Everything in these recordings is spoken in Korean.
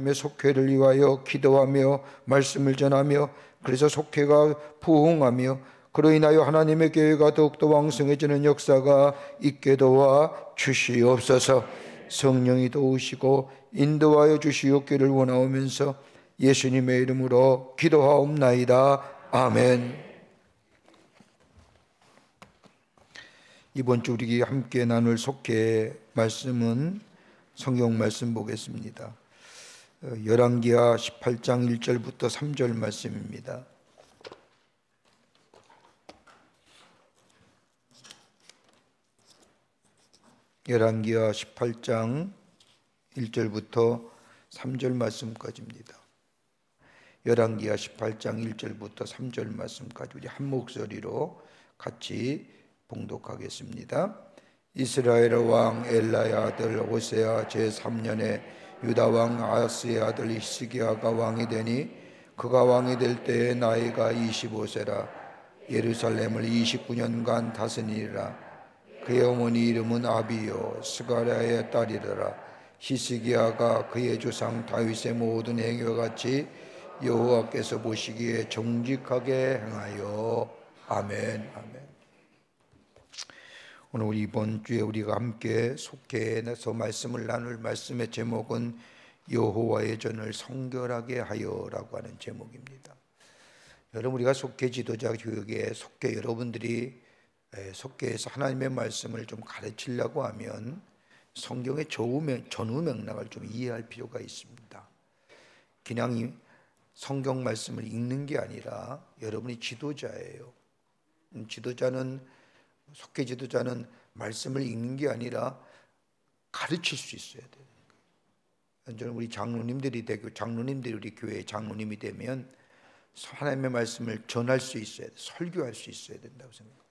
하나님의 속회를 위하여 기도하며 말씀을 전하며 그래서 속회가 부흥하며 그로 인하여 하나님의 교회가 더욱더 왕성해지는 역사가 있게 도와 주시옵소서. 성령이 도우시고 인도하여 주시옵기를 원하오면서 예수님의 이름으로 기도하옵나이다. 아멘. 이번 주 우리 함께 나눌 속회 말씀은 성경 말씀 보겠습니다. 열왕기하 18장 1절부터 3절 말씀입니다. 열왕기하 18장 1절부터 3절 말씀까지입니다. 열왕기하 18장 1절부터 3절 말씀까지 우리 한 목소리로 같이 봉독하겠습니다. 이스라엘 왕 엘라의 아들 호세아 제3년에 유다 왕 아하스의 아들 히스기야가 왕이 되니 그가 왕이 될 때에 나이가 25세라. 예루살렘을 29년간 다스리니라. 그의 어머니 이름은 아비요 스가랴의 딸이더라. 히스기야가 그의 조상 다윗의 모든 행위와 같이 여호와께서 보시기에 정직하게 행하여. 아멘. 아멘. 오늘 우리 이번 주에 우리가 함께 속회에서 말씀을 나눌 말씀의 제목은 여호와의 전을 성결하게 하여라고 하는 제목입니다. 여러분, 우리가 속회 지도자 교육에 속회 여러분들이 속회에서 하나님의 말씀을 좀 가르치려고 하면 성경의 전후 맥락을 좀 이해할 필요가 있습니다. 그냥 성경 말씀을 읽는 게 아니라 여러분이 지도자예요. 속회 지도자는 말씀을 읽는 게 아니라 가르칠 수 있어야 돼요. 저는 우리 장로님들이 우리 교회의 장로님이 되면 하나님의 말씀을 전할 수 있어야 돼, 설교할 수 있어야 된다고 생각해요.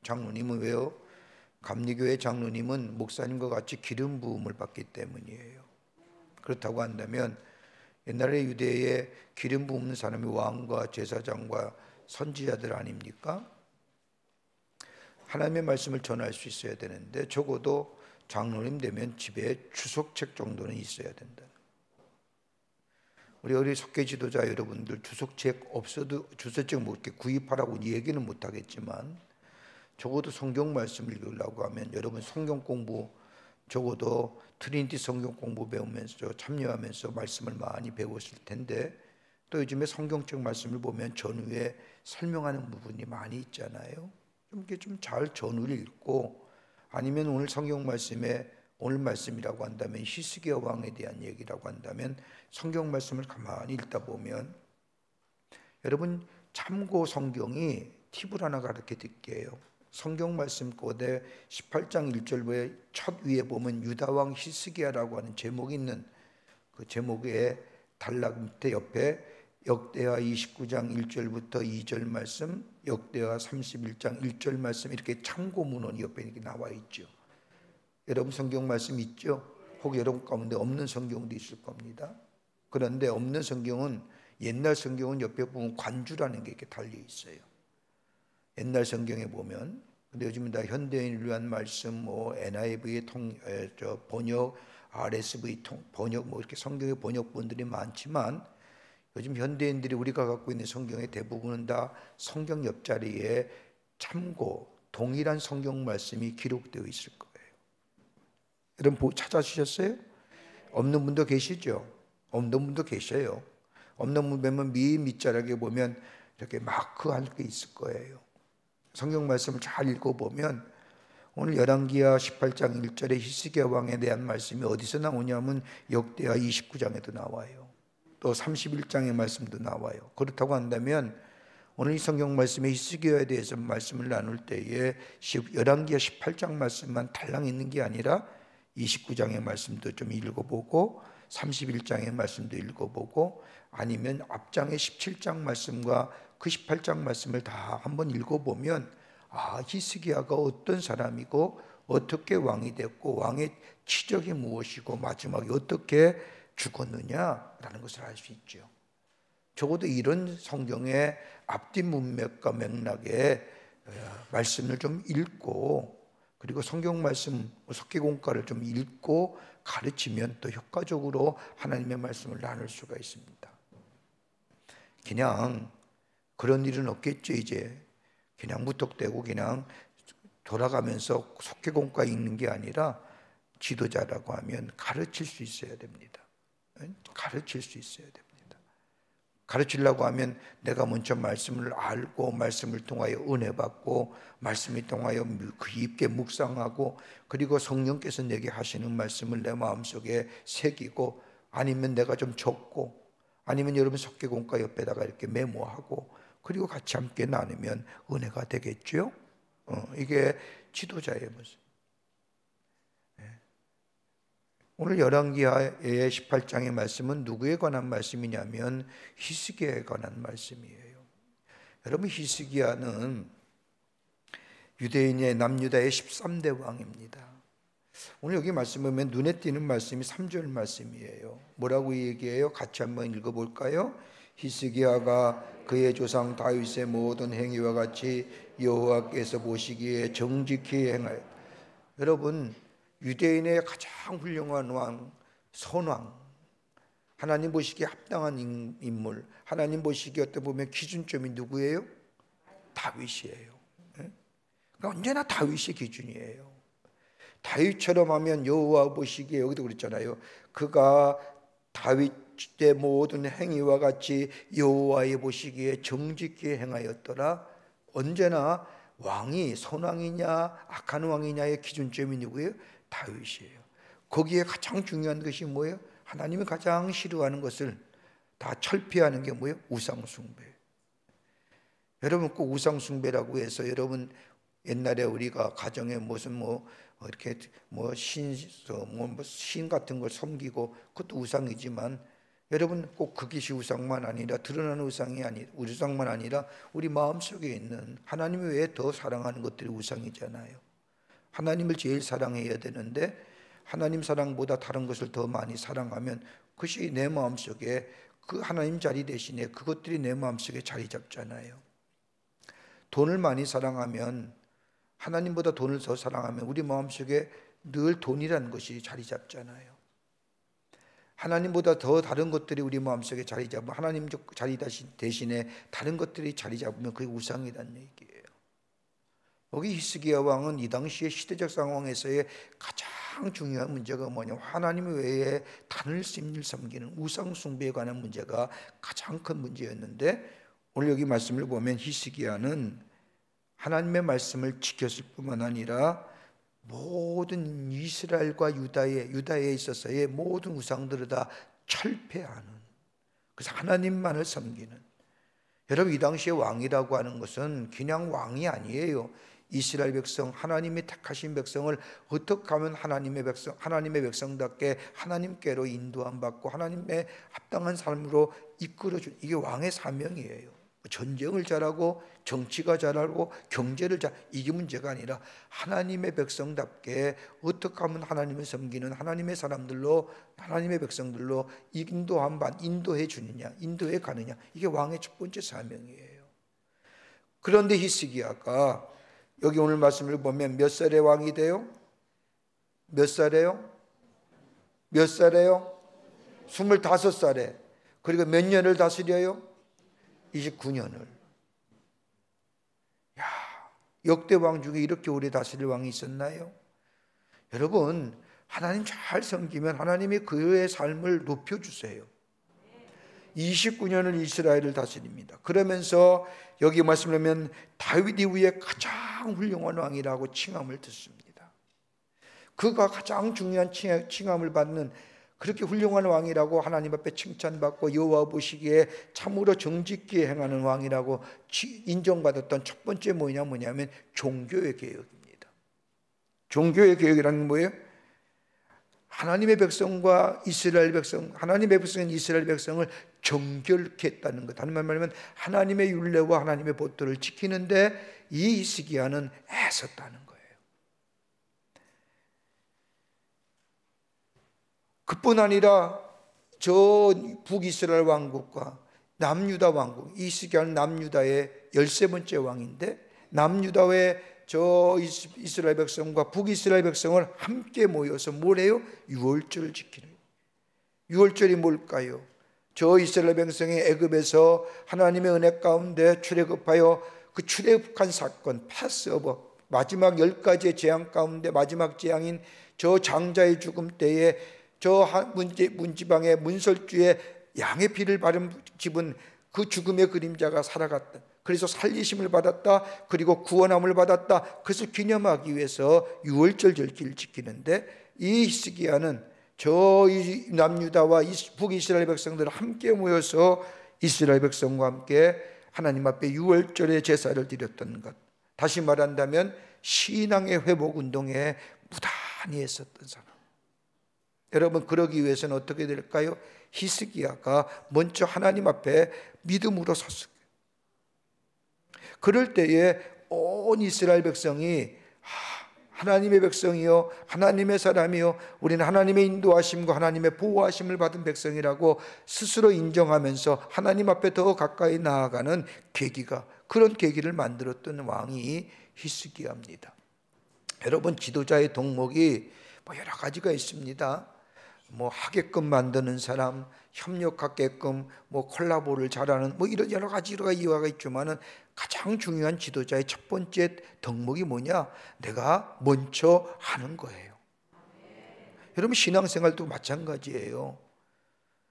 장로님은 왜요? 감리교회 장로님은 목사님과 같이 기름 부음을 받기 때문이에요. 그렇다고 한다면 옛날에 유대에 기름 부음는 사람이 왕과 제사장과 선지자들 아닙니까? 하나님의 말씀을 전할 수 있어야 되는데 적어도 장로님 되면 집에 주석책 정도는 있어야 된다. 우리 속회 지도자 여러분들 주석책 없어도 주석책 뭐 이렇게 구입하라고 얘기는 못하겠지만 적어도 성경 말씀을 읽으려고 하면 여러분 성경 공부 적어도 트리니티 성경 공부 배우면서 참여하면서 말씀을 많이 배웠을 텐데 또 요즘에 성경책 말씀을 보면 전후에 설명하는 부분이 많이 있잖아요. 이렇게 좀 잘 전후를 읽고 아니면 오늘 성경 말씀에 오늘 말씀이라고 한다면 히스기야 왕에 대한 얘기라고 한다면 성경 말씀을 가만히 읽다 보면 여러분 참고 성경이 팁을 하나 가르쳐 드릴게요. 성경 말씀 고대 18장 1절에 첫 위에 보면 유다 왕 히스기야라고 하는 제목이 있는 그 제목의 단락 밑에 옆에 역대하 29장 1절부터 2절 말씀, 역대하 31장 1절 말씀 이렇게 참고 문헌이 옆에 이렇게 나와 있죠. 여러분 성경 말씀 있죠? 혹 여러분 가운데 없는 성경도 있을 겁니다. 그런데 없는 성경은 옛날 성경은 옆에 보면 관주라는 게 이렇게 달려 있어요. 옛날 성경에 보면 근데 요즘은 다 현대인을 위한 말씀, NIV 번역, RSV 번역 이렇게 성경의 번역본들이 많지만 요즘 현대인들이 우리가 갖고 있는 성경의 대부분은 다 성경 옆자리에 참고 동일한 성경 말씀이 기록되어 있을 거예요. 여러분 찾아주셨어요? 없는 분도 계시죠? 없는 분도 계셔요. 없는 분 보면 밑자락에 보면 이렇게 마크할 게 있을 거예요. 성경 말씀을 잘 읽어보면 오늘 열왕기하 18장 1절에 히스기야 왕에 대한 말씀이 어디서 나오냐면 역대하 29장에도 나와요. 또 31장의 말씀도 나와요. 그렇다고 한다면 오늘 이 성경 말씀에 히스기야에 대해서 말씀을 나눌 때에 열왕기하 18장 말씀만 달랑 있는 게 아니라 29장의 말씀도 좀 읽어보고 31장의 말씀도 읽어보고 아니면 앞장의 17장 말씀과 그 18장 말씀을 다 한번 읽어보면 히스기야가 어떤 사람이고 어떻게 왕이 됐고 왕의 치적이 무엇이고 마지막에 어떻게 죽었느냐라는 것을 알 수 있죠. 적어도 이런 성경의 앞뒤 문맥과 맥락의 말씀을 좀 읽고 그리고 성경 말씀 속기공과를 좀 읽고 가르치면 또 효과적으로 하나님의 말씀을 나눌 수가 있습니다. 그냥 그런 일은 없겠죠. 이제 그냥 무턱대고 그냥 돌아가면서 속기공과 읽는 게 아니라 지도자라고 하면 가르칠 수 있어야 됩니다. 가르칠 수 있어야 됩니다. 가르치려고 하면 내가 먼저 말씀을 알고 말씀을 통하여 은혜 받고 말씀을 통하여 깊게 묵상하고 그리고 성령께서 내게 하시는 말씀을 내 마음속에 새기고 아니면 내가 좀 적고 아니면 여러분 속기공과 옆에다가 이렇게 메모하고 그리고 같이 함께 나누면 은혜가 되겠죠. 이게 지도자의 모습. 오늘 열왕기하의 18장의 말씀은 누구에 관한 말씀이냐면 히스기야에 관한 말씀이에요. 여러분 히스기야는 유대인의 남유다의 13대 왕입니다. 오늘 여기 말씀 보면 눈에 띄는 말씀이 3절 말씀이에요. 뭐라고 얘기해요? 같이 한번 읽어볼까요? 히스기야가 그의 조상 다윗의 모든 행위와 같이 여호와께서 보시기에 정직히 행하여. 여러분 유대인의 가장 훌륭한 왕, 선왕, 하나님 보시기에 합당한 인물, 하나님 보시기에 어떻게 보면 기준점이 누구예요? 다윗이에요. 그러니까 언제나 다윗이 기준이에요. 다윗처럼 하면 여호와 보시기에 여기도 그랬잖아요. 그가 다윗의 모든 행위와 같이 여호와의 보시기에 정직히 행하였더라. 언제나 왕이 선왕이냐 악한 왕이냐의 기준점이 누구예요? 다윗이에요. 거기에 가장 중요한 것이 뭐예요? 하나님이 가장 싫어하는 것을 다 철폐하는 게 뭐예요? 우상숭배. 여러분 꼭 우상숭배라고 해서 여러분 옛날에 우리가 가정에 무슨 이렇게 신 같은 걸 섬기고 그것도 우상이지만 여러분 꼭 그것이 우상만 아니라 드러나는 우상만 아니라 우리 마음속에 있는 하나님 외에 더 사랑하는 것들이 우상이잖아요. 하나님을 제일 사랑해야 되는데 하나님 사랑보다 다른 것을 더 많이 사랑하면 그것이 내 마음속에 그 하나님 자리 대신에 그것들이 내 마음속에 자리 잡잖아요. 돈을 많이 사랑하면 하나님보다 돈을 더 사랑하면 우리 마음속에 늘 돈이라는 것이 자리 잡잖아요. 하나님보다 더 다른 것들이 우리 마음속에 자리 잡으면 하나님적 자리 대신에 다른 것들이 자리 잡으면 그게 우상이라는 얘기예요. 여기 히스기야 왕은 이 당시의 시대적 상황에서의 가장 중요한 문제가 뭐냐? 하나님 외에 단을 섬기는 우상 숭배에 관한 문제가 가장 큰 문제였는데 오늘 여기 말씀을 보면 히스기야는 하나님의 말씀을 지켰을 뿐만 아니라 모든 이스라엘과 유다에 있어서의 모든 우상들을 다 철폐하는, 그래서 하나님만을 섬기는. 여러분 이 당시의 왕이라고 하는 것은 그냥 왕이 아니에요. 이스라엘 백성, 하나님이 택하신 백성을 어떻게 하면 하나님의 백성답게 하나님께로 인도함 받고 하나님의 합당한 삶으로 이끌어준, 이게 왕의 사명이에요. 전쟁을 잘하고 정치가 잘하고 경제를 이게 문제가 아니라 하나님의 백성답게 어떻게 하면 하나님을 섬기는 하나님의 사람들로, 하나님의 백성들로 인도해 주느냐, 인도해 가느냐, 이게 왕의 첫 번째 사명이에요. 그런데 히스기야가 여기 오늘 말씀을 보면 몇 살의 왕이 돼요? 몇 살이에요? 몇 살이에요? 25살에. 그리고 몇 년을 다스려요? 29년을. 야, 역대 왕 중에 이렇게 오래 다스릴 왕이 있었나요? 여러분, 하나님 잘 섬기면 하나님이 그의 삶을 높여주세요. 29년을 이스라엘을 다스립니다. 그러면서 여기 말씀을 하면 다윗 이후에 가장 훌륭한 왕이라고 칭함을 듣습니다. 그가 가장 중요한 칭함을 받는 그렇게 훌륭한 왕이라고 하나님 앞에 칭찬받고 여호와 보시기에 참으로 정직히 행하는 왕이라고 인정받았던 첫 번째 뭐냐면 종교의 개혁입니다. 종교의 개혁이라는 게 뭐예요? 하나님의 백성과 이스라엘 백성, 하나님의 백성인 이스라엘 백성을 정결케 했다는 것. 다른 말로 하면 하나님의 율례와 하나님의 법도를 지키는데 이 히스기야는 애썼다는 거예요. 그뿐 아니라 저 북이스라엘 왕국과 남유다 왕국, 히스기야는 남유다의 13번째 왕인데 남유다의 저 이스라엘 백성과 북이스라엘 백성을 함께 모여서 뭘 해요? 유월절을 지키는. 유월절이 뭘까요? 저 이스라엘 백성이 애굽에서 하나님의 은혜 가운데 출애굽하여 그 출애굽한 사건, 패스오버, 마지막 10가지의 재앙 가운데 마지막 재앙인 저 장자의 죽음 때에 저 문지방의 문설주에 양의 피를 바른 집은 그 죽음의 그림자가 살아갔다. 그래서 살리심을 받았다. 그리고 구원함을 받았다. 그것을 기념하기 위해서 유월절 절기를 지키는데, 이 히스기야는 저 남유다와 북이스라엘 백성들을 함께 모여서 이스라엘 백성과 함께 하나님 앞에 유월절의 제사를 드렸던 것, 다시 말한다면 신앙의 회복 운동에 무단히 했었던 사람. 여러분, 그러기 위해서는 어떻게 될까요? 히스기야가 먼저 하나님 앞에 믿음으로 섰어요. 그럴 때에 온 이스라엘 백성이 하나님의 백성이요, 하나님의 사람이요, 우리는 하나님의 인도하심과 하나님의 보호하심을 받은 백성이라고 스스로 인정하면서 하나님 앞에 더 가까이 나아가는 계기가, 그런 계기를 만들었던 왕이 히스기야입니다. 여러분, 지도자의 덕목이 여러 가지가 있습니다. 하게끔 만드는 사람, 협력하게끔 콜라보를 잘하는 이런 여러 가지가 이유가 있지만은, 가장 중요한 지도자의 첫 번째 덕목이 뭐냐? 내가 먼저 하는 거예요. 여러분, 신앙생활도 마찬가지예요.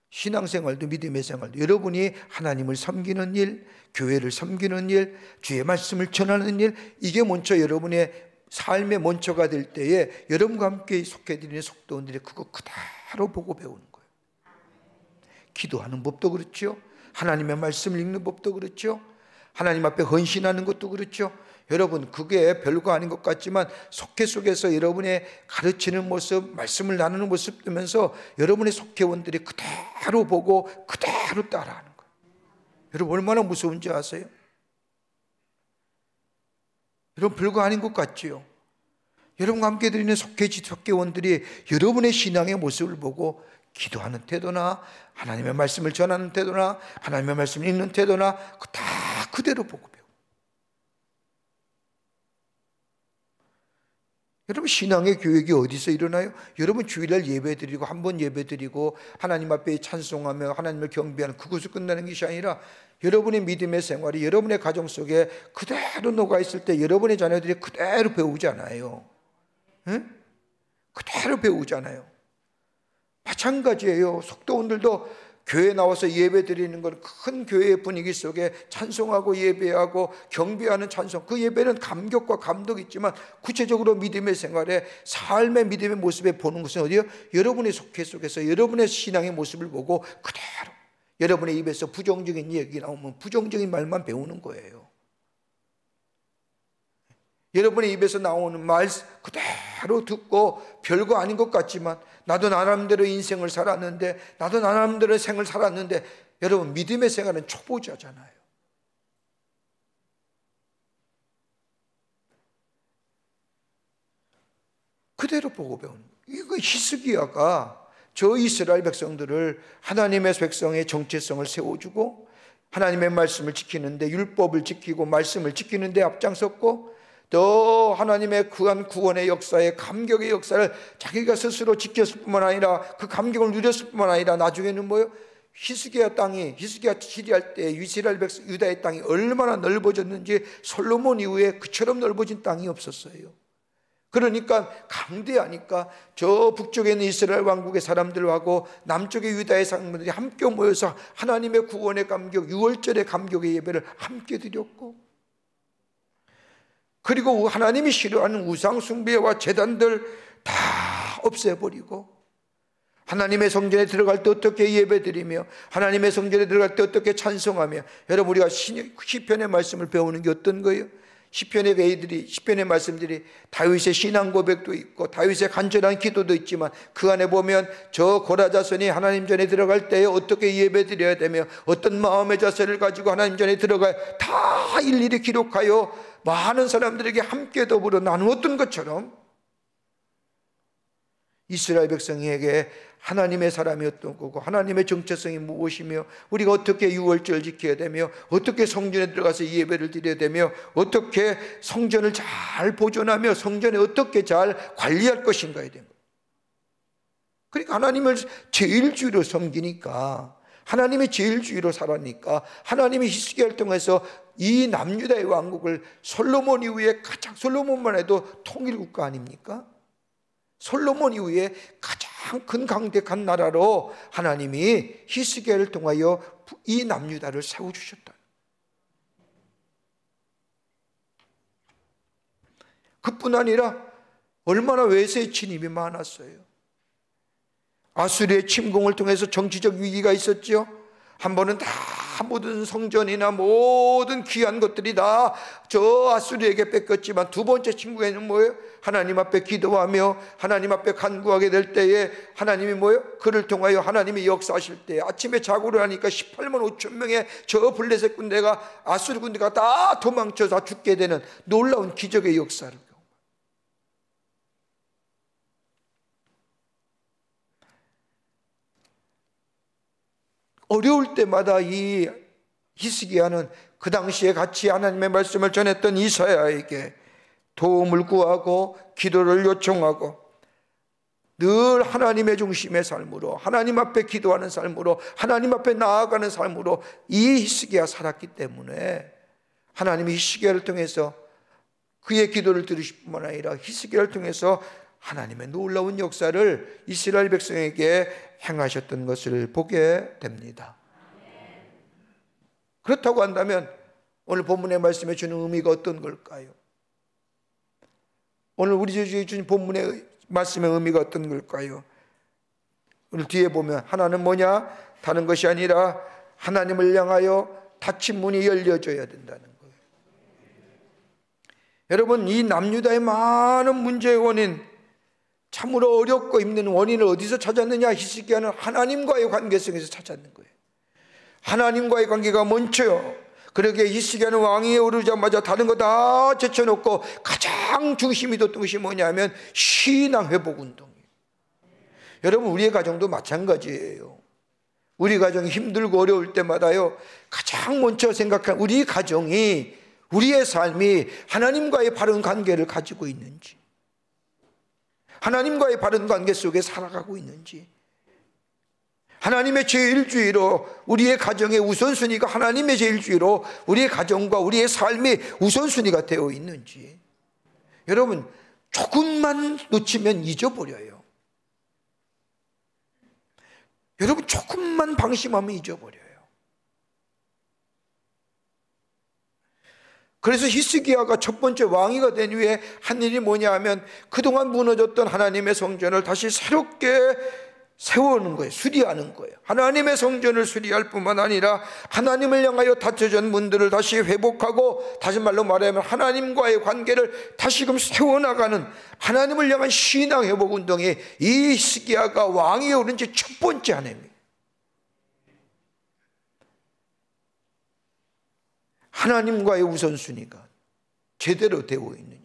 신앙생활도 믿음의 생활도 여러분이 하나님을 섬기는 일, 교회를 섬기는 일, 주의 말씀을 전하는 일, 이게 먼저 여러분의 삶의 먼저가 될 때에 여러분과 함께 속해드리는 속도원들이 그거 그대로 보고 배우는 거예요. 기도하는 법도 그렇죠. 하나님의 말씀을 읽는 법도 그렇죠. 하나님 앞에 헌신하는 것도 그렇죠. 여러분, 그게 별거 아닌 것 같지만 속회 속에서 여러분의 가르치는 모습, 말씀을 나누는 모습 보면서 여러분의 속회원들이 그대로 보고 그대로 따라하는 거예요. 여러분, 얼마나 무서운지 아세요? 여러분, 별거 아닌 것 같지요? 여러분과 함께 드리는 속회원들이 여러분의 신앙의 모습을 보고 기도하는 태도나 하나님의 말씀을 전하는 태도나 하나님의 말씀을 읽는 태도나 다 그대로 보고 배워. 여러분, 신앙의 교육이 어디서 일어나요? 여러분, 주일날 예배 드리고 한 번 예배 드리고 하나님 앞에 찬송하며 하나님을 경배하는 그것으로 끝나는 것이 아니라, 여러분의 믿음의 생활이 여러분의 가정 속에 그대로 녹아있을 때 여러분의 자녀들이 그대로 배우잖아요. 응? 그대로 배우잖아요. 마찬가지예요. 속도원들도 교회 나와서 예배 드리는 건 큰 교회의 분위기 속에 찬송하고 예배하고 경배하는 찬송, 그 예배는 감격과 감동이 있지만 구체적으로 믿음의 생활에, 삶의 믿음의 모습에 보는 것은 어디요? 여러분의 속회 속에서 여러분의 신앙의 모습을 보고 그대로 여러분의 입에서 부정적인 얘기 나오면 부정적인 말만 배우는 거예요. 여러분의 입에서 나오는 말 그대로 듣고 별거 아닌 것 같지만, 나도 나름대로 인생을 살았는데, 나도 나름대로 생을 살았는데, 여러분, 믿음의 생활은 초보자잖아요. 그대로 보고 배우는, 이거 히스기야가 저 이스라엘 백성들을, 하나님의 백성의 정체성을 세워주고 하나님의 말씀을 지키는데, 율법을 지키고 말씀을 지키는데 앞장섰고, 또 하나님의 그한 구원의 역사에, 감격의 역사를 자기가 스스로 지켰을 뿐만 아니라 그 감격을 누렸을 뿐만 아니라 나중에는 뭐예요? 히스기야 땅이, 히스기야 시리할 때 이스라엘 백성, 유다의 땅이 얼마나 넓어졌는지 솔로몬 이후에 그처럼 넓어진 땅이 없었어요. 그러니까 강대하니까 저 북쪽에 있는 이스라엘 왕국의 사람들하고 남쪽의 유다의 사람들이 함께 모여서 하나님의 구원의 감격, 유월절의 감격의 예배를 함께 드렸고, 그리고 하나님이 싫어하는 우상 숭배와 제단들 다 없애버리고, 하나님의 성전에 들어갈 때 어떻게 예배드리며 하나님의 성전에 들어갈 때 어떻게 찬송하며, 여러분, 우리가 시편의 말씀을 배우는 게 어떤 거예요? 시편의 말씀들이 다윗의 신앙 고백도 있고 다윗의 간절한 기도도 있지만, 그 안에 보면 저 고라자손이 하나님 전에 들어갈 때에 어떻게 예배드려야 되며 어떤 마음의 자세를 가지고 하나님 전에 들어가야, 다 일일이 기록하여 많은 사람들에게 함께 더불어 나누었던 것처럼, 이스라엘 백성에게 하나님의 사람이 어떤 거고 하나님의 정체성이 무엇이며 우리가 어떻게 유월절을 지켜야 되며 어떻게 성전에 들어가서 예배를 드려야 되며 어떻게 성전을 잘 보존하며 성전에 어떻게 잘 관리할 것인가에 대한 거예요. 그러니까 하나님을 제일주의로 섬기니까, 하나님의 제일주의로 살았으니까 하나님이 히스기야를 통해서 이 남유다의 왕국을 솔로몬 이후에 솔로몬만 해도 통일국가 아닙니까? 솔로몬 이후에 가장 큰 강대한 나라로 하나님이 히스기야를 통하여 이 남유다를 세워주셨다. 그뿐 아니라 얼마나 외세의 침입이 많았어요. 아수르의 침공을 통해서 정치적 위기가 있었죠. 한 번은 다 모든 성전이나 모든 귀한 것들이 다 저 아수르에게 뺏겼지만 두 번째 침공에는 뭐예요? 하나님 앞에 기도하며 하나님 앞에 간구하게 될 때에 하나님이 뭐예요? 그를 통하여 하나님이 역사하실 때 아침에 자고 일어나니까 18만 5천 명의 저 블레셋 군대가 아수르 군대가 다 도망쳐 다 죽게 되는 놀라운 기적의 역사를, 어려울 때마다 이 히스기야는 그 당시에 같이 하나님의 말씀을 전했던 이사야에게 도움을 구하고 기도를 요청하고 늘 하나님의 중심의 삶으로, 하나님 앞에 기도하는 삶으로, 하나님 앞에 나아가는 삶으로 이 히스기야 살았기 때문에 하나님이 히스기야를 통해서 그의 기도를 들으실 뿐만 아니라 히스기야를 통해서 하나님의 놀라운 역사를 이스라엘 백성에게 행하셨던 것을 보게 됩니다. 그렇다고 한다면 오늘 본문의 말씀에 주는 의미가 어떤 걸까요? 오늘 우리 주에 주신 본문의 말씀의 의미가 어떤 걸까요? 오늘 뒤에 보면 하나는 뭐냐? 다른 것이 아니라 하나님을 향하여 닫힌 문이 열려져야 된다는 거예요. 여러분, 이 남유다의 많은 문제의 원인, 참으로 어렵고 힘든 원인을 어디서 찾았느냐? 히스기야는 하나님과의 관계성에서 찾았는 거예요. 하나님과의 관계가 먼저요. 그러기에 히스기야는 왕위에 오르자마자 다른 거 다 제쳐놓고 가장 중심이 뒀던 것이 뭐냐면 신앙 회복 운동이에요. 여러분, 우리의 가정도 마찬가지예요. 우리 가정이 힘들고 어려울 때마다요, 가장 먼저 생각한 우리 가정이, 우리의 삶이 하나님과의 바른 관계를 가지고 있는지, 하나님과의 바른 관계 속에 살아가고 있는지, 하나님의 제일주의로 우리의 가정의 우선순위가 하나님의 제일주의로 우리의 가정과 우리의 삶이 우선순위가 되어 있는지. 여러분, 조금만 놓치면 잊어버려요. 여러분, 조금만 방심하면 잊어버려요. 그래서 히스기야가 첫 번째 왕위가 된 후에 한 일이 뭐냐 하면 그동안 무너졌던 하나님의 성전을 다시 새롭게 세우는 거예요. 수리하는 거예요. 하나님의 성전을 수리할 뿐만 아니라 하나님을 향하여 닫혀진 문들을 다시 회복하고, 다시 말로 말하면 하나님과의 관계를 다시금 세워나가는 하나님을 향한 신앙 회복 운동이 이 히스기야가 왕위에 오른 지 첫 번째 한 해입니다. 하나님과의 우선순위가 제대로 되어 있느냐,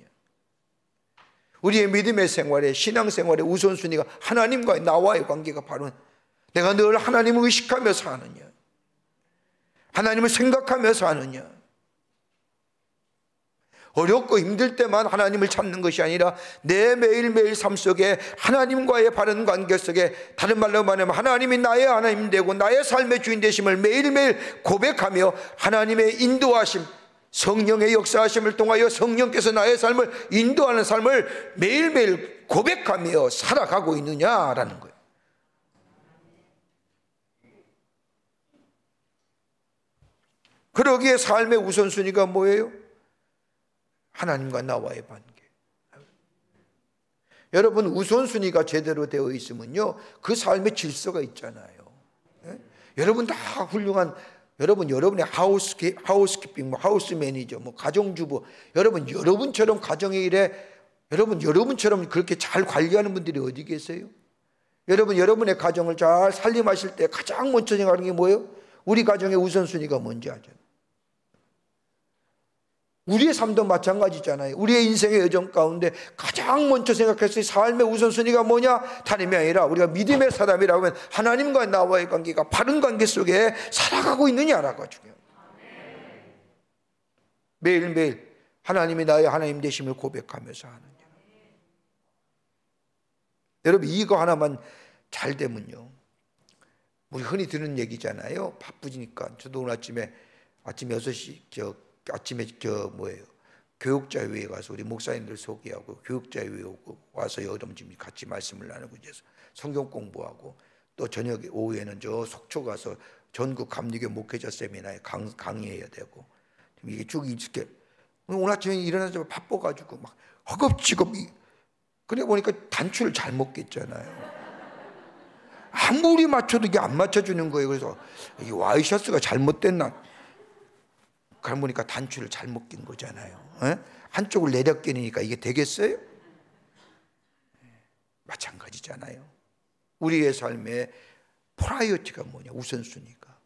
우리의 믿음의 생활에, 신앙생활의 우선순위가 하나님과의, 나와의 관계가 바로 내가 늘 하나님을 의식하며 사느냐, 하나님을 생각하며 사느냐. 어렵고 힘들 때만 하나님을 찾는 것이 아니라 내 매일매일 삶 속에 하나님과의 바른 관계 속에, 다른 말로 말하면 하나님이 나의 하나님 되고 나의 삶의 주인 되심을 매일매일 고백하며 하나님의 인도하심, 성령의 역사하심을 통하여 성령께서 나의 삶을 인도하는 삶을 매일매일 고백하며 살아가고 있느냐라는 거예요. 그러기에 삶의 우선순위가 뭐예요? 하나님과 나와의 관계. 여러분, 우선순위가 제대로 되어 있으면요, 그 삶의 질서가 있잖아요. 예? 여러분 다 훌륭한, 여러분의 하우스키핑, 하우스 매니저, 가정주부, 여러분처럼 가정의 일에 여러분처럼 그렇게 잘 관리하는 분들이 어디 계세요? 여러분의 가정을 잘 살림하실 때 가장 먼저 생각하는 게 뭐예요? 우리 가정의 우선순위가 뭔지 아죠? 우리의 삶도 마찬가지잖아요. 우리의 인생의 여정 가운데 가장 먼저 생각했을 삶의 우선순위가 뭐냐? 다름이 아니라 우리가 믿음의 사람이라고 하면 하나님과 나와의 관계가 바른 관계 속에 살아가고 있느냐라고 중요합니다. 매일매일 하나님이 나의 하나님 되심을 고백하면서 하느냐. 여러분, 이거 하나만 잘 되면요, 우리 흔히 듣는 얘기잖아요. 바쁘니까. 저도 오늘 아침에 6시 아침에 교육자회에 가서 우리 목사님들 소개하고 교육자회에 오고 와서 여러분 지금 같이 말씀을 나누고 이제 성경 공부하고 또 저녁에 오후에는 저 속초 가서 전국 감리교 목회자 세미나에 강의해야 되고 이게 쭉 이렇게 오늘 아침에 일어나자마자 바빠가지고 막 허겁지겁. 그래 보니까 단추를 잘못 꼈잖아요. 아무리 맞춰도 이게 안 맞춰주는 거예요. 그래서 이 와이셔츠가 잘못됐나? 그러고 보니까 단추를 잘못 낀 거잖아요. 에? 한쪽을 내려 끼니까 이게 되겠어요? 마찬가지잖아요. 우리의 삶의 프라이어티가 뭐냐? 우선순위가.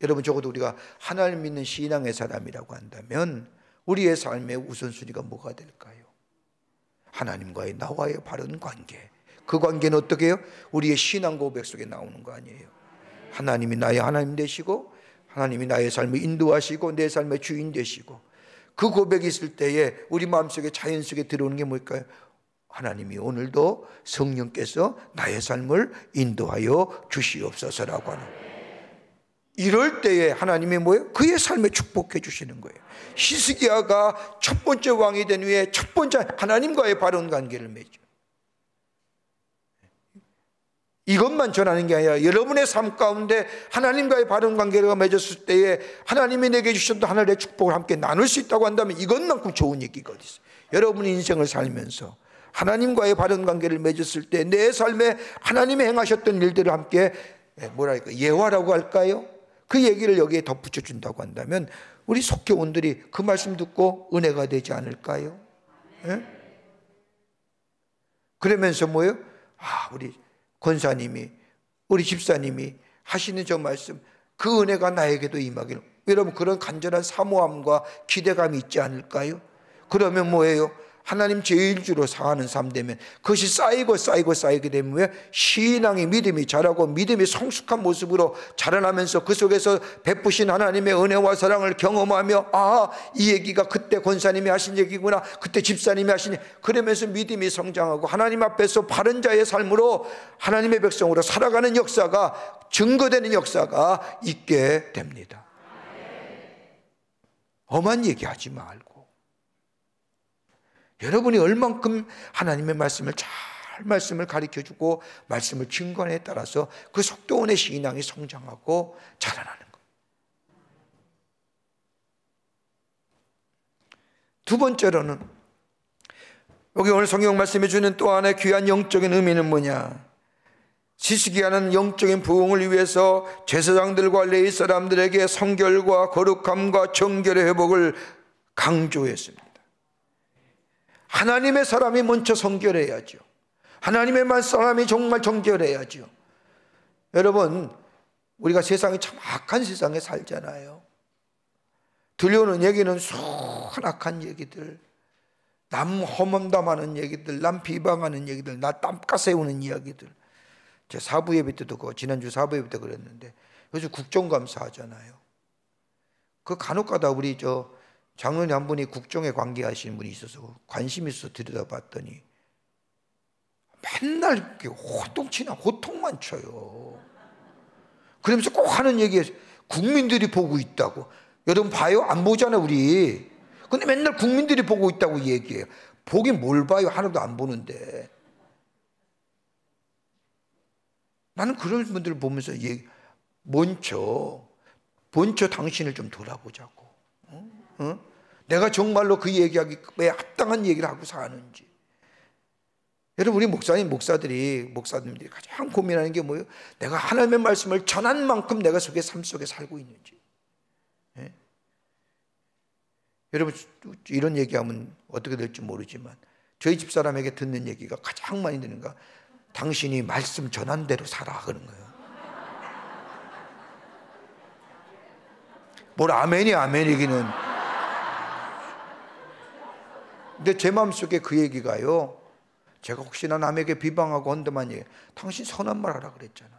여러분, 적어도 우리가 하나님 믿는 신앙의 사람이라고 한다면 우리의 삶의 우선순위가 뭐가 될까요? 하나님과의 나와의 바른 관계. 그 관계는 어떻게 해요? 우리의 신앙 고백 속에 나오는 거 아니에요? 하나님이 나의 하나님 되시고 하나님이 나의 삶을 인도하시고 내 삶의 주인 되시고, 그 고백이 있을 때에 우리 마음속에 자연스럽게 들어오는 게 뭘까요? 하나님이 오늘도 성령께서 나의 삶을 인도하여 주시옵소서라고 하는, 이럴 때에 하나님이 뭐예요? 그의 삶에 축복해 주시는 거예요. 히스기야가 첫 번째 왕이 된 후에 첫 번째 하나님과의 바른 관계를 맺죠. 이것만 전하는 게 아니라 여러분의 삶 가운데 하나님과의 바른 관계가 맺었을 때에 하나님이 내게 주셨던 하늘의 축복을 함께 나눌 수 있다고 한다면 이것만큼 좋은 얘기가 어디 있어요? 여러분의 인생을 살면서 하나님과의 바른 관계를 맺었을 때 내 삶에 하나님이 행하셨던 일들을 함께 예화라고 할까요? 그 얘기를 여기에 덧붙여 준다고 한다면 우리 속교원들이 그 말씀 듣고 은혜가 되지 않을까요? 예? 그러면서 뭐예요? 우리 권사님이, 우리 집사님이 하시는 저 말씀, 그 은혜가 나에게도 임하기를. 여러분, 그런 간절한 사모함과 기대감이 있지 않을까요? 그러면 뭐예요? 하나님 제1주로 사는 삶 되면 그것이 쌓이게 되면 왜? 신앙이, 믿음이 자라고 믿음이 성숙한 모습으로 자라나면서 그 속에서 베푸신 하나님의 은혜와 사랑을 경험하며, 이 얘기가 그때 권사님이 하신 얘기구나, 그때 집사님이 하신 얘기. 그러면서 믿음이 성장하고 하나님 앞에서 바른 자의 삶으로 하나님의 백성으로 살아가는 역사가, 증거되는 역사가 있게 됩니다. 험한 얘기하지 말고 여러분이 얼만큼 하나님의 말씀을 잘 말씀을 가르쳐주고 말씀을 증거하느냐에 따라서 그 속도원의 신앙이 성장하고 자라나는 것. 두 번째로는 여기 오늘 성경 말씀해 주는 또 하나의 귀한 영적인 의미는 뭐냐? 히스기야는 영적인 부흥을 위해서 제사장들과 레위 사람들에게 성결과 거룩함과 정결의 회복을 강조했습니다. 하나님의 사람이 먼저 성결해야죠. 하나님의 사람이 정말 정결해야죠. 여러분, 우리가 세상이 참 악한 세상에 살잖아요. 들려오는 얘기는 수많은 악한 얘기들, 남 험담하는 얘기들, 남 비방하는 얘기들, 나 땀까 세우는 이야기들. 제 사부 예배 때도 지난주 사부 예배 때 그랬는데 요즘 국정감사 하잖아요. 그 간혹가다 우리 장로님 한 분이 국정에 관계하시는 분이 있어서 관심 있어서 들여다봤더니 맨날 이렇게 호통만 쳐요. 그러면서 꼭 하는 얘기에 국민들이 보고 있다고. 여러분 봐요? 안 보잖아요, 우리. 근데 맨날 국민들이 보고 있다고 얘기해요. 보긴 뭘 봐요? 하나도 안 보는데. 나는 그런 분들을 보면서 먼저 당신을 좀 돌아보자고. 내가 정말로 그 얘기하기에 합당한 얘기를 하고 사는지. 여러분, 우리 목사님들이 가장 고민하는 게 뭐예요? 내가 하나님의 말씀을 전한 만큼 내가 삶 속에 살고 있는지. 예? 여러분, 이런 얘기하면 어떻게 될지 모르지만 저희 집사람에게 듣는 얘기가 가장 많이 듣는가, 당신이 말씀 전한 대로 살아, 그런 거예요. 뭘 아멘이 아멘이기는. 근데 제 마음속에 그 얘기가요, 제가 혹시나 남에게 비방하고 한다만 얘기, 당신 선한 말 하라 그랬잖아.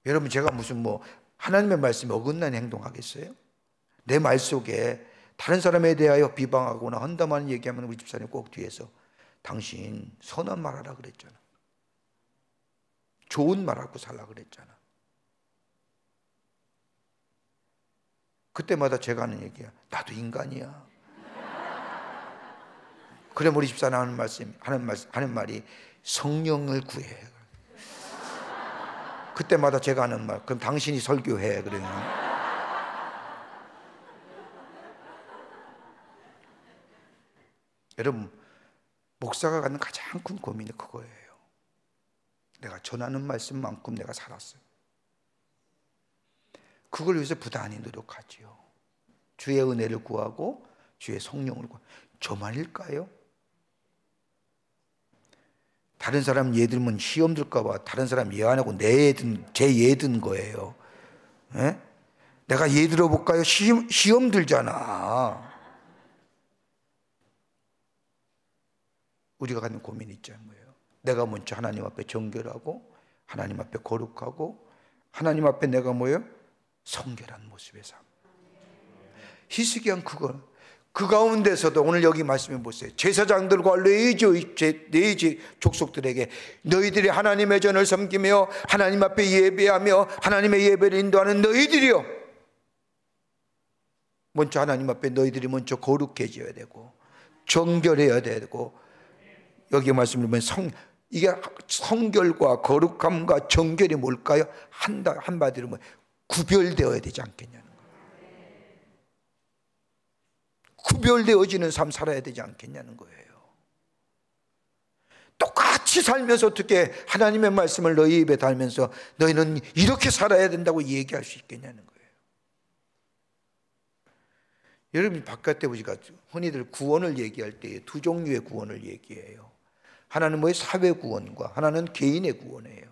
여러분, 제가 무슨 하나님의 말씀에 어긋난 행동하겠어요? 내 말 속에 다른 사람에 대하여 비방하거나 한다만 얘기하면 우리 집사님 꼭 뒤에서 당신 선한 말 하라 그랬잖아. 좋은 말 하고 살라 그랬잖아. 그때마다 제가 하는 얘기야. 나도 인간이야. 그래 우리 집사님 하는 말이 성령을 구해. 그때마다 제가 하는 말, 그럼 당신이 설교해. 그러면 여러분, 목사가 갖는 가장 큰 고민이 그거예요. 내가 전하는 말씀만큼 내가 살았어요. 그걸 위해서 부단히 노력하지요. 주의 은혜를 구하고 주의 성령을 구하고. 저만일까요? 다른 사람 예 들면 시험 들까 봐 다른 사람 예 안 하고 제 예 든 거예요. 에? 내가 예 들어볼까요? 시험 들잖아. 우리가 갖는 고민이 있잖아요. 내가 먼저 하나님 앞에 정결하고 하나님 앞에 거룩하고 하나님 앞에 내가 성결한 모습의 삶. 히스기야는 그걸 그 가운데서도 오늘 여기 말씀해 보세요. 제사장들과 레위지 족속들에게 너희들이 하나님의 전을 섬기며 하나님 앞에 예배하며 하나님의 예배를 인도하는 너희들이요, 먼저 하나님 앞에 너희들이 먼저 거룩해져야 되고 정결해야 되고, 여기 말씀을 보면 이게 성결과 거룩함과 정결이 뭘까요? 한마디로 구별되어야 되지 않겠냐는 거예요. 구별되어지는 삶 살아야 되지 않겠냐는 거예요. 똑같이 살면서 어떻게 하나님의 말씀을 너희 입에 달면서 너희는 이렇게 살아야 된다고 얘기할 수 있겠냐는 거예요. 여러분이 바깥에 우리가 흔히들 구원을 얘기할 때 두 종류의 구원을 얘기해요. 하나는 사회 구원과 하나는 개인의 구원이에요.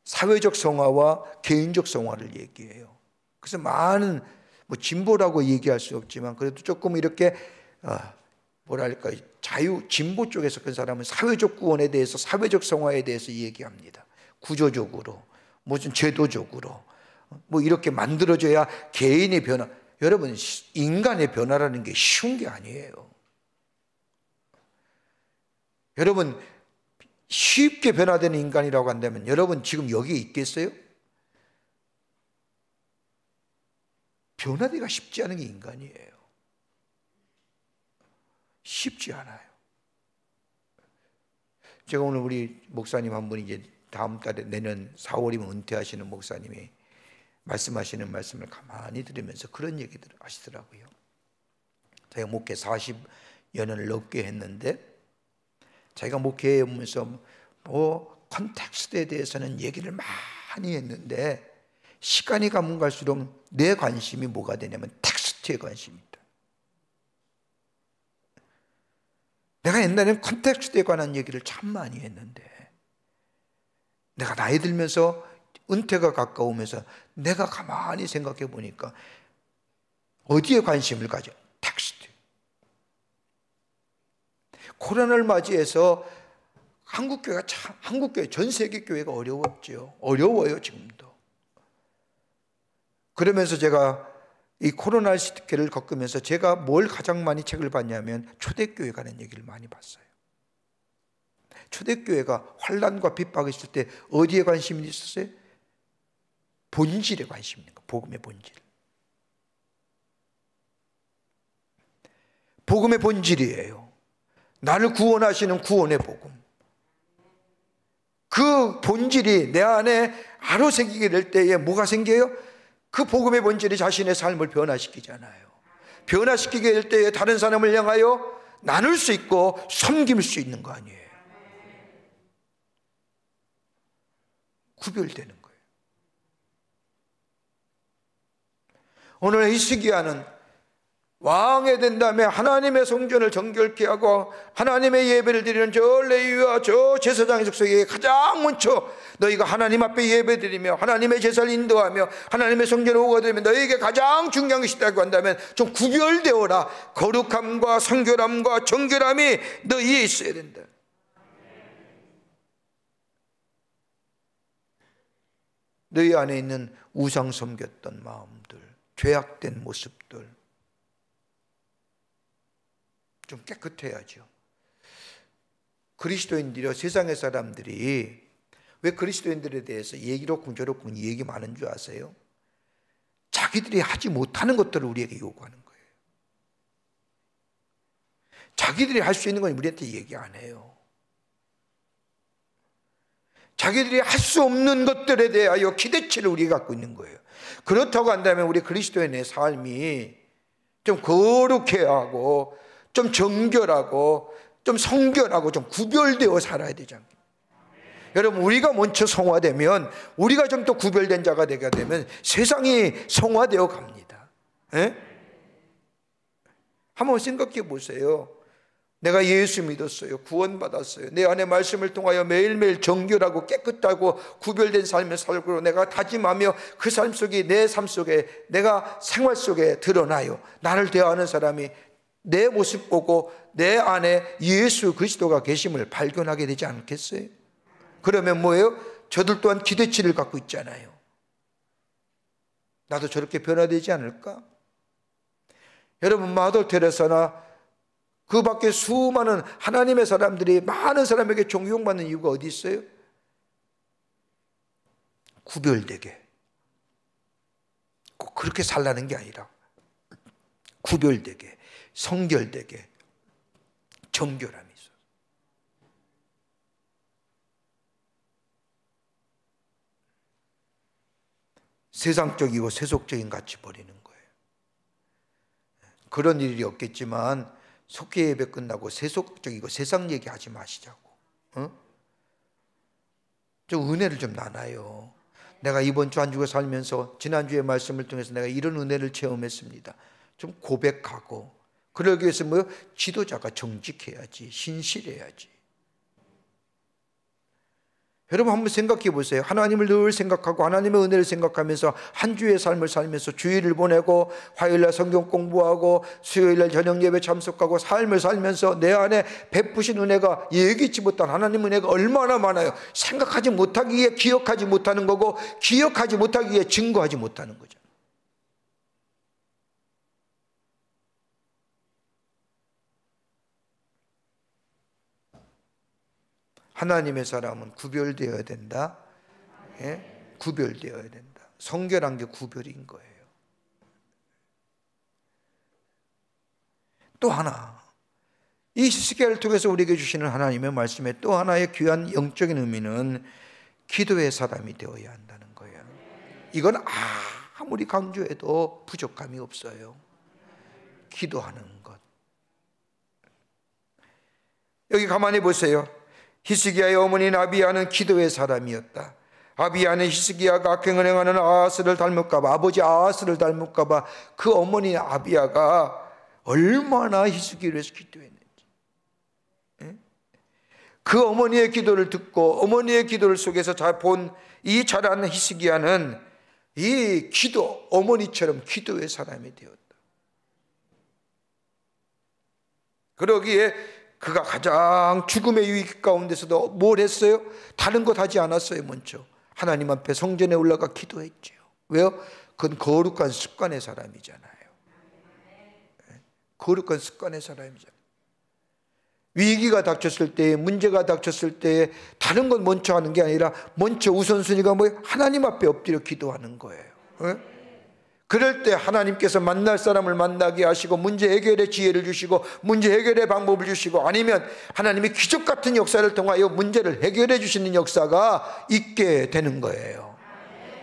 사회적 성화와 개인적 성화를 얘기해요. 그래서 많은 진보라고 얘기할 수 없지만 그래도 조금 이렇게 진보 쪽에서 그 사람은 사회적 구원에 대해서, 사회적 성화에 대해서 얘기합니다. 구조적으로, 무슨 제도적으로 이렇게 만들어져야 개인의 변화. 여러분, 인간의 변화라는 게 쉬운 게 아니에요. 여러분, 쉽게 변화되는 인간이라고 한다면 여러분 지금 여기에 있겠어요? 변화되기가 쉽지 않은 게 인간이에요. 쉽지 않아요. 제가 오늘 우리 목사님 한 분이 이제 다음 달에 내년 4월이면 은퇴하시는 목사님이 말씀하시는 말씀을 가만히 들으면서 그런 얘기들을 하시더라고요. 제가 목회 40여 년을 넘게 했는데 자기가 목회하면서 컨텍스트에 대해서는 얘기를 많이 했는데 시간이 가면 갈수록 내 관심이 뭐가 되냐면 텍스트에 관심이 있다. 내가 옛날에는 컨텍스트에 관한 얘기를 참 많이 했는데 내가 나이 들면서 은퇴가 가까우면서 내가 가만히 생각해 보니까 어디에 관심을 가져? 텍스트. 코로나를 맞이해서 한국교회 전 세계 교회가 어려웠죠. 어려워요 지금도. 그러면서 제가 이 코로나 시기를 겪으면서 제가 뭘 가장 많이 책을 봤냐면 초대교회 가는 얘기를 많이 봤어요. 초대교회가 환난과 핍박이 있을 때 어디에 관심이 있었어요? 본질에 관심이 있는 거예요. 복음의 본질. 복음의 본질이에요. 나를 구원하시는 구원의 복음. 그 본질이 내 안에 아로새기게 될 때에 뭐가 생겨요? 그 복음의 본질이 자신의 삶을 변화시키잖아요. 변화시키게 될 때에 다른 사람을 향하여 나눌 수 있고 섬길 수 있는 거 아니에요. 구별되는 거예요. 오늘 히스기야는 왕이 된 다음에 하나님의 성전을 정결케 하고 하나님의 예배를 드리는 저 레위와 저 제사장의 족속에게 가장 먼저 너희가 하나님 앞에 예배 드리며 하나님의 제사를 인도하며 하나님의 성전을 오가드리며 너희에게 가장 중요한 것이 있다고 한다면 좀 구별되어라. 거룩함과 성결함과 정결함이 너희에 있어야 된다. 너희 안에 있는 우상 섬겼던 마음들, 죄악된 모습들 좀 깨끗해야죠. 그리스도인들이 세상의 사람들이 왜 그리스도인들에 대해서 얘기롭군 저렇군 얘기 많은 줄 아세요? 자기들이 하지 못하는 것들을 우리에게 요구하는 거예요. 자기들이 할 수 있는 건 우리한테 얘기 안 해요. 자기들이 할 수 없는 것들에 대하여 기대치를 우리가 갖고 있는 거예요. 그렇다고 한다면 우리 그리스도인의 삶이 좀 거룩해야 하고 좀 정결하고 좀 성결하고 좀 구별되어 살아야 되지 않겠어요? 여러분, 우리가 먼저 성화되면, 우리가 좀 더 구별된 자가 되게 되면 세상이 성화되어 갑니다. 에? 한번 생각해 보세요. 내가 예수 믿었어요. 구원받았어요. 내 안에 말씀을 통하여 매일매일 정결하고 깨끗하고 구별된 삶을 살고 내가 다짐하며 그 삶 속에 내 삶 속에 내가 생활 속에 드러나요. 나를 대하는 사람이 내 모습 보고 내 안에 예수 그리스도가 계심을 발견하게 되지 않겠어요? 그러면 뭐예요? 저들 또한 기대치를 갖고 있잖아요. 나도 저렇게 변화되지 않을까? 여러분, 마더 테레사나 그 밖에 수많은 하나님의 사람들이 많은 사람에게 존경받는 이유가 어디 있어요? 구별되게. 꼭 그렇게 살라는 게 아니라 구별되게, 성결되게, 정결함이 있어요. 세상적이고 세속적인 가치 버리는 거예요. 그런 일이 없겠지만 속죄 예배 끝나고 세속적이고 세상 얘기하지 마시자고. 좀 은혜를 좀 나눠요. 내가 이번 주 한 주가 살면서 지난주의 말씀을 통해서 내가 이런 은혜를 체험했습니다. 좀 고백하고, 그러기 위해서 뭐 지도자가 정직해야지, 신실해야지. 여러분 한번 생각해 보세요. 하나님을 늘 생각하고 하나님의 은혜를 생각하면서 한 주의 삶을 살면서 주일을 보내고 화요일날 성경 공부하고 수요일날 저녁 예배 참석하고 삶을 살면서 내 안에 베푸신 은혜가 예기치 못한 하나님 은혜가 얼마나 많아요. 생각하지 못하기에 기억하지 못하는 거고, 기억하지 못하기에 증거하지 못하는 거죠. 하나님의 사람은 구별되어야 된다. 예? 구별되어야 된다. 성결한 게 구별인 거예요. 또 하나, 이 히스기야를 통해서 우리에게 주시는 하나님의 말씀의 또 하나의 귀한 영적인 의미는 기도의 사람이 되어야 한다는 거예요. 이건 아무리 강조해도 부족함이 없어요. 기도하는 것. 여기 가만히 보세요. 히스기야의 어머니인 아비야는 기도의 사람이었다. 아비야는 히스기야가 악행을 행하는 아하스를 닮을까봐, 아버지 아하스를 닮을까봐 그 어머니 아비야가 얼마나 히스기야를 위해서 기도했는지. 그 어머니의 기도를 듣고 어머니의 기도를 속에서 잘 본 이 자라는 히스기야는 이 기도, 어머니처럼 기도의 사람이 되었다. 그러기에 그가 가장 죽음의 위기 가운데서도 뭘 했어요? 다른 것 하지 않았어요. 먼저 하나님 앞에 성전에 올라가 기도했죠. 왜요? 그건 거룩한 습관의 사람이잖아요. 거룩한 습관의 사람이잖아요. 위기가 닥쳤을 때, 문제가 닥쳤을 때 다른 건 먼저 하는 게 아니라 먼저 우선순위가 뭐예요? 하나님 앞에 엎드려 기도하는 거예요. 그럴 때 하나님께서 만날 사람을 만나게 하시고 문제 해결의 지혜를 주시고 문제 해결의 방법을 주시고, 아니면 하나님이 기적 같은 역사를 통하여 문제를 해결해 주시는 역사가 있게 되는 거예요.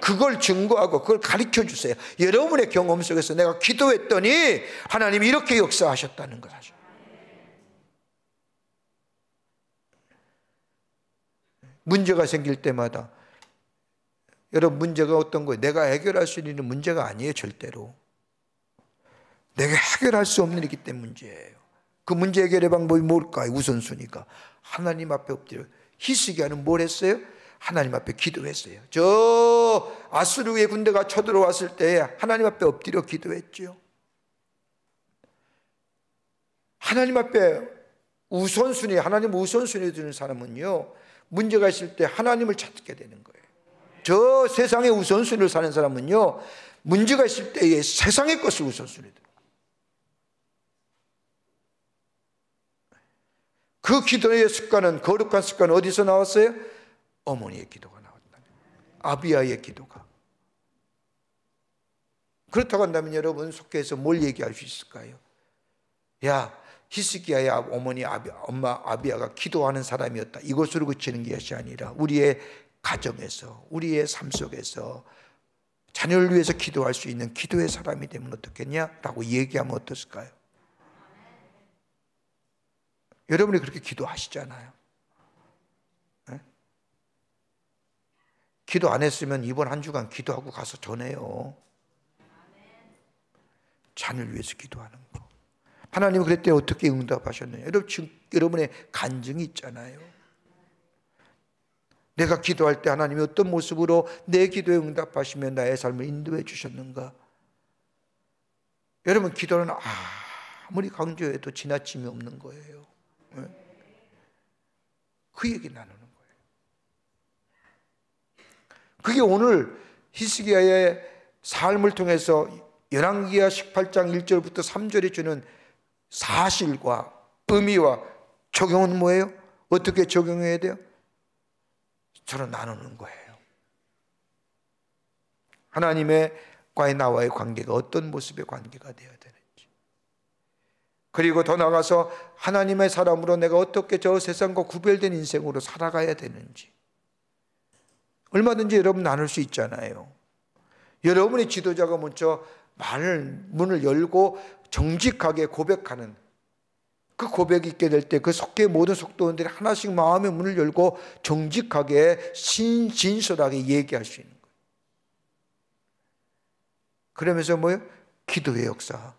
그걸 증거하고 그걸 가르쳐 주세요. 여러분의 경험 속에서 내가 기도했더니 하나님이 이렇게 역사하셨다는 것 하죠. 문제가 생길 때마다, 여러분 문제가 어떤 거예요? 내가 해결할 수 있는 문제가 아니에요. 절대로. 내가 해결할 수 없는 일이기 때문에 문제예요. 그 문제 해결의 방법이 뭘까요? 우선순위가 하나님 앞에 엎드려. 히스기야는 뭘 했어요? 하나님 앞에 기도했어요. 저 아수르의 군대가 쳐들어왔을 때 하나님 앞에 엎드려 기도했죠. 하나님 앞에 우선순위, 하나님 우선순위 두는 사람은요, 문제가 있을 때 하나님을 찾게 되는 거예요. 저 세상의 우선순위를 사는 사람은요, 문제가 있을 때에 세상의 것을 우선순위 두는 거예요. 그 기도의 습관은, 거룩한 습관은 어디서 나왔어요? 어머니의 기도가 나왔다. 아비야의 기도가. 그렇다고 한다면 여러분 속해서 뭘 얘기할 수 있을까요? 야, 히스기야의 어머니 엄마 아비야가 기도하는 사람이었다. 이것으로 그치는 것이 아니라 우리의 가정에서, 우리의 삶 속에서 자녀를 위해서 기도할 수 있는 기도의 사람이 되면 어떻겠냐라고 얘기하면 어떨까요? 여러분이 그렇게 기도하시잖아요. 네? 기도 안 했으면 이번 한 주간 기도하고 가서 전해요. 자녀를 위해서 기도하는 거. 하나님은 그랬더니 어떻게 응답하셨느냐. 여러분의 간증이 있잖아요. 내가 기도할 때 하나님이 어떤 모습으로 내 기도에 응답하시며 나의 삶을 인도해 주셨는가. 여러분 기도는 아무리 강조해도 지나침이 없는 거예요. 그 얘기 나누는 거예요. 그게 오늘 히스기야의 삶을 통해서 열왕기하 18장 1절부터 3절에 주는 사실과 의미와 적용은 뭐예요? 어떻게 적용해야 돼요? 서로 나누는 거예요. 하나님과의 나와의 관계가 어떤 모습의 관계가 되어야 되는지, 그리고 더 나아가서 하나님의 사람으로 내가 어떻게 저 세상과 구별된 인생으로 살아가야 되는지 얼마든지 여러분 나눌 수 있잖아요. 여러분이 지도자가 먼저 문을 열고 정직하게 고백하는 그 고백이 있게 될 때 그 속계 모든 속도원들이 하나씩 마음의 문을 열고 정직하게 진솔하게 얘기할 수 있는 거예요. 그러면서 뭐예요? 기도의 역사.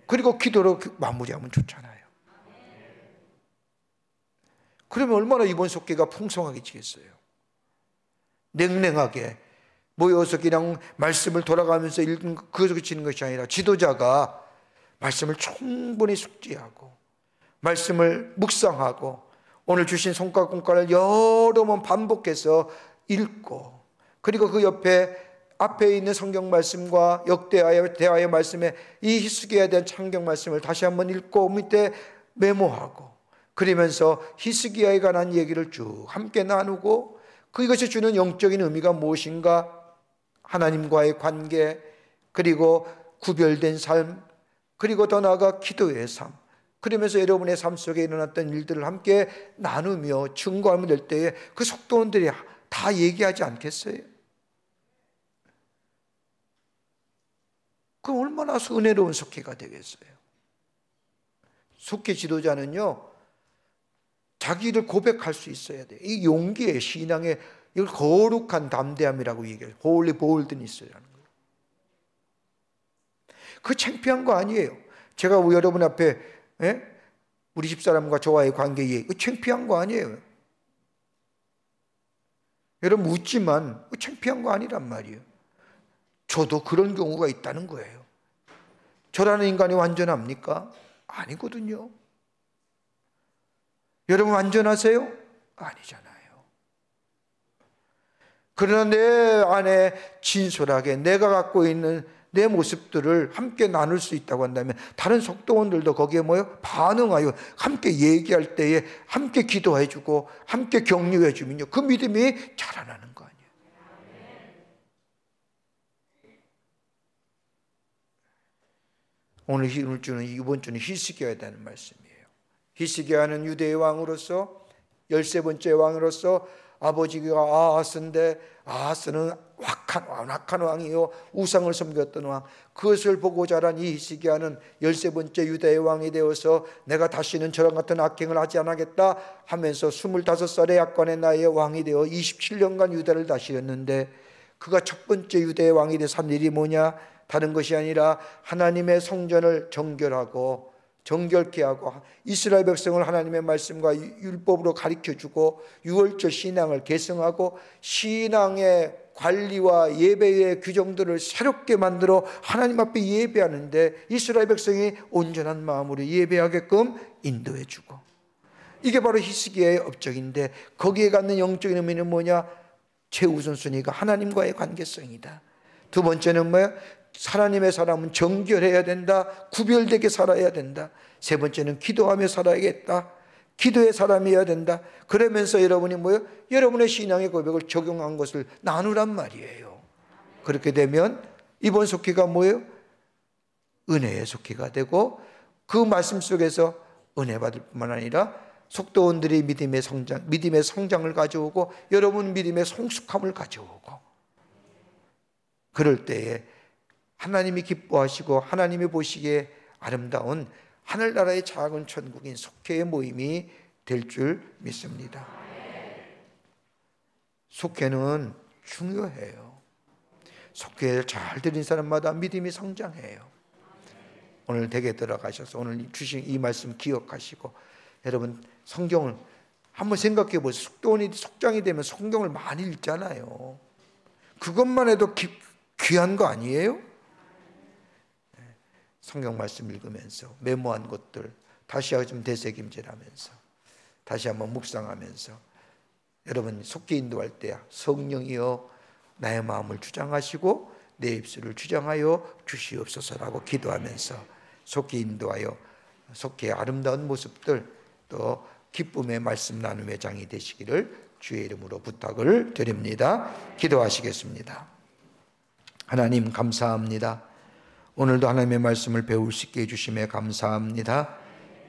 그리고 기도로 마무리하면 좋잖아요. 그러면 얼마나 이번 속계가 풍성하게 지겠어요. 냉랭하게 모여서 그냥 말씀을 돌아가면서 읽는 그것을 그치는 것이 아니라 지도자가 말씀을 충분히 숙지하고 말씀을 묵상하고 오늘 주신 손가락공과를 여러 번 반복해서 읽고, 그리고 그 앞에 있는 성경 말씀과 역대하의 대화의 말씀에 이 히스기야에 대한 창경 말씀을 다시 한번 읽고 밑에 메모하고, 그러면서 히스기야에 관한 얘기를 쭉 함께 나누고 그것이 주는 영적인 의미가 무엇인가, 하나님과의 관계, 그리고 구별된 삶, 그리고 더 나아가 기도의 삶, 그러면서 여러분의 삶 속에 일어났던 일들을 함께 나누며 증거하면 될 때에 그 속도원들이 다 얘기하지 않겠어요? 그럼 얼마나 은혜로운 속회가 되겠어요? 속회 지도자는요, 자기를 고백할 수 있어야 돼요. 이 용기의 신앙의 이걸 거룩한 담대함이라고 얘기해요. Holy boldness라는 거예요. 그 창피한 거 아니에요. 제가 여러분 앞에 우리 집사람과 저와의 관계에 창피한 거 아니에요. 여러분 웃지만 창피한 거 아니란 말이에요. 저도 그런 경우가 있다는 거예요. 저라는 인간이 완전합니까? 아니거든요. 여러분 완전하세요? 아니잖아요. 그러나 내 안에 진솔하게 내가 갖고 있는 내 모습들을 함께 나눌 수 있다고 한다면 다른 속도원들도 거기에 반응하여 함께 얘기할 때에 함께 기도해주고 함께 격려해주면요, 그 믿음이 자라나는 거 아니에요. 이번 주는 히스기야에 대한 말씀이에요. 히스기야는 유대의 왕으로서 13번째 왕으로서 아버지가 아하스인데 아하스는 완악한 왕이요 우상을 섬겼던 왕, 그것을 보고 자란 이 히스기야는 13번째 유다의 왕이 되어서 내가 다시는 저런 같은 악행을 하지 않겠다 하면서 25살의 약관의 나이에 왕이 되어 27년간 유다를 다스렸는데, 그가 첫 번째 유다의 왕이 돼서 한 일이 뭐냐? 다른 것이 아니라 하나님의 성전을 정결케 하고 이스라엘 백성을 하나님의 말씀과 율법으로 가르쳐주고 유월절 신앙을 개성하고 신앙의 관리와 예배의 규정들을 새롭게 만들어 하나님 앞에 예배하는데 이스라엘 백성이 온전한 마음으로 예배하게끔 인도해주고, 이게 바로 히스기야의 업적인데, 거기에 갖는 영적인 의미는 뭐냐? 최우선순위가 하나님과의 관계성이다. 두 번째는 뭐야? 하나님의 사람은 정결해야 된다. 구별되게 살아야 된다. 세 번째는 기도하며 살아야겠다. 기도의 사람이어야 된다. 그러면서 여러분이 뭐예요? 여러분의 신앙의 고백을 적용한 것을 나누란 말이에요. 그렇게 되면 이번 속회가 뭐예요? 은혜의 속회가 되고, 그 말씀 속에서 은혜 받을 뿐만 아니라 속도원들이 믿음의 성장을 가져오고, 여러분 믿음의 성숙함을 가져오고, 그럴 때에 하나님이 기뻐하시고 하나님이 보시기에 아름다운 하늘나라의 작은 천국인 속회의 모임이 될 줄 믿습니다. 속회는 중요해요. 속회를 잘 드린 사람마다 믿음이 성장해요. 오늘 댁에 들어가셔서 오늘 주신 이 말씀 기억하시고, 여러분 성경을 한번 생각해 보세요. 속도원이 속장이 되면 성경을 많이 읽잖아요. 그것만 해도 귀한 거 아니에요? 성경 말씀 읽으면서 메모한 것들 다시 좀 되새김질하면서 다시 한번 묵상하면서, 여러분 속기 인도할 때 성령이여 나의 마음을 주장하시고 내 입술을 주장하여 주시옵소서라고 기도하면서 속기 인도하여 속기의 아름다운 모습들, 또 기쁨의 말씀 나눔의 장이 되시기를 주의 이름으로 부탁을 드립니다. 기도하시겠습니다. 하나님 감사합니다. 오늘도 하나님의 말씀을 배울 수 있게 해주심에 감사합니다.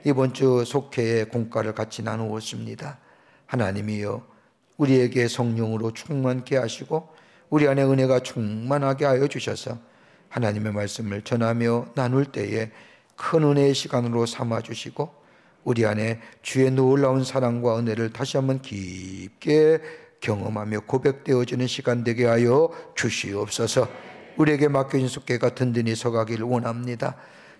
이번 주 속회의 공과를 같이 나누었습니다. 하나님이여 우리에게 성령으로 충만케 하시고 우리 안에 은혜가 충만하게 하여 주셔서 하나님의 말씀을 전하며 나눌 때에 큰 은혜의 시간으로 삼아주시고 우리 안에 주의 놀라운 사랑과 은혜를 다시 한번 깊게 경험하며 고백되어지는 시간 되게 하여 주시옵소서. 우리에게 맡겨진 속회가 든든히 서가기를 원합니다.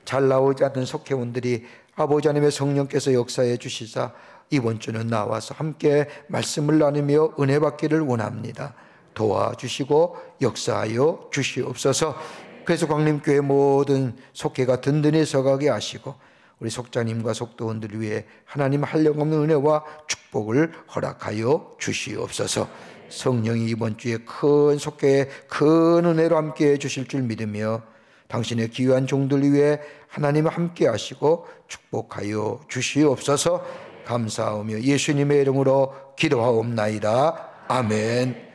잘 나오지 않는 속회원들이 아버지 하나님의 성령께서 역사해 주시사 이번 주는 나와서 함께 말씀을 나누며 은혜 받기를 원합니다. 도와주시고 역사하여 주시옵소서. 그래서 광림교회 모든 속회가 든든히 서가게 하시고 우리 속장님과 속도원들을 위해 하나님 한량없는 은혜와 축복을 허락하여 주시옵소서. 성령이 이번 주에 큰 속회에 큰 은혜로 함께해 주실 줄 믿으며 당신의 귀한 종들을 위해 하나님 함께 하시고 축복하여 주시옵소서. 감사하며 예수님의 이름으로 기도하옵나이다. 아멘.